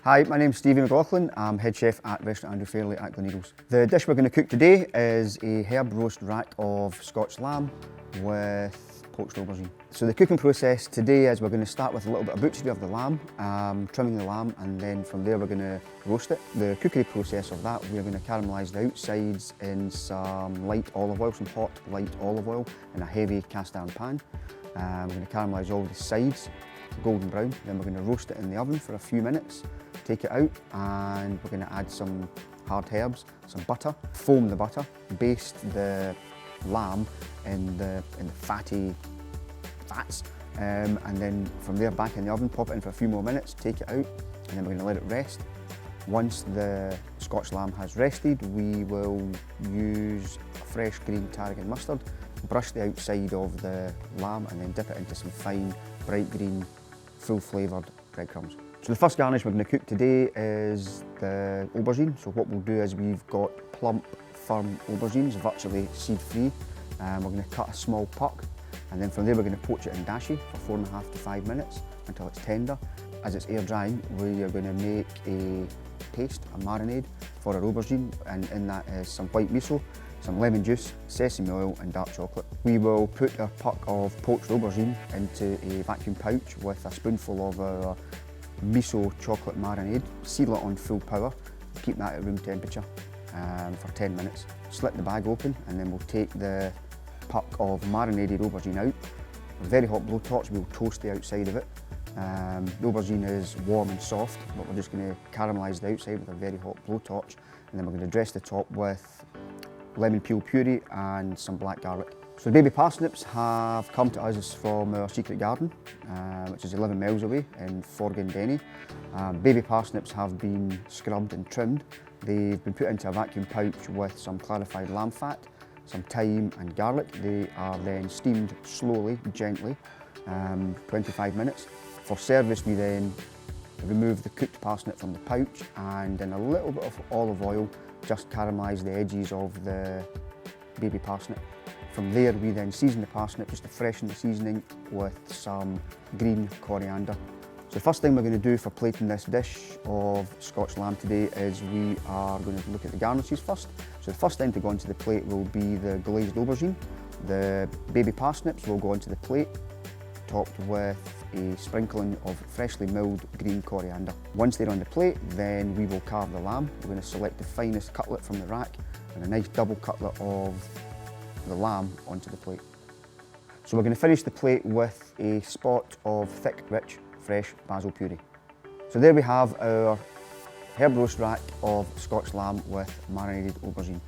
Hi, my name's Stevie McLaughlin. I'm head chef at Restaurant Andrew Fairlie at Gleneagles. The dish we're going to cook today is a herb roast rack of Scotch lamb with poached aubergine. So the cooking process today is we're going to start with a little bit of butchery of the lamb, trimming the lamb, and then from there we're going to roast it. The cookery process of that, we're going to caramelise the outsides in some light olive oil, some hot light olive oil in a heavy cast iron pan. We're going to caramelise all the sides golden brown, then we're going to roast it in the oven for a few minutes, take it out, and we're going to add some hard herbs, some butter, foam the butter, baste the lamb in the fatty fats, and then from there back in the oven, pop it in for a few more minutes, take it out, and then we're going to let it rest. Once the Scotch lamb has rested, we will use fresh green tarragon mustard, brush the outside of the lamb, and then dip it into some fine bright green full flavoured breadcrumbs. So the first garnish we're going to cook today is the aubergine. So what we'll do is we've got plump, firm aubergines, virtually seed-free. We're going to cut a small puck, and then from there we're going to poach it in dashi for 4.5 to 5 minutes until it's tender. As it's air drying, we are going to make a paste, a marinade for our aubergine, and in that is some white miso, some lemon juice, sesame oil and dark chocolate. We will put our puck of poached aubergine into a vacuum pouch with a spoonful of our miso chocolate marinade, seal it on full power, keep that at room temperature for 10 minutes. Slit the bag open, and then we'll take the puck of marinated aubergine out. With a very hot blowtorch, we'll toast the outside of it. The aubergine is warm and soft, but we're just going to caramelise the outside with a very hot blowtorch, and then we're going to dress the top with lemon peel puree and some black garlic. So the baby parsnips have come to us from our secret garden, which is 11 miles away in Forgan-Denny. Baby parsnips have been scrubbed and trimmed. They've been put into a vacuum pouch with some clarified lamb fat, some thyme and garlic. They are then steamed slowly, gently, 25 minutes. For service, we then remove the cooked parsnip from the pouch, and in a little bit of olive oil, just caramelise the edges of the baby parsnip. From there, we then season the parsnip just to freshen the seasoning with some green coriander. So the first thing we're going to do for plating this dish of Scotch lamb today is we are going to look at the garnishes first. So the first thing to go onto the plate will be the glazed aubergine. The baby parsnips will go onto the plate, topped with a sprinkling of freshly milled green coriander. Once they're on the plate, then we will carve the lamb. We're going to select the finest cutlet from the rack and a nice double cutlet of the lamb onto the plate. So we're going to finish the plate with a spot of thick, rich, fresh basil puree. So there we have our herb roast rack of Scotch lamb with marinated aubergine.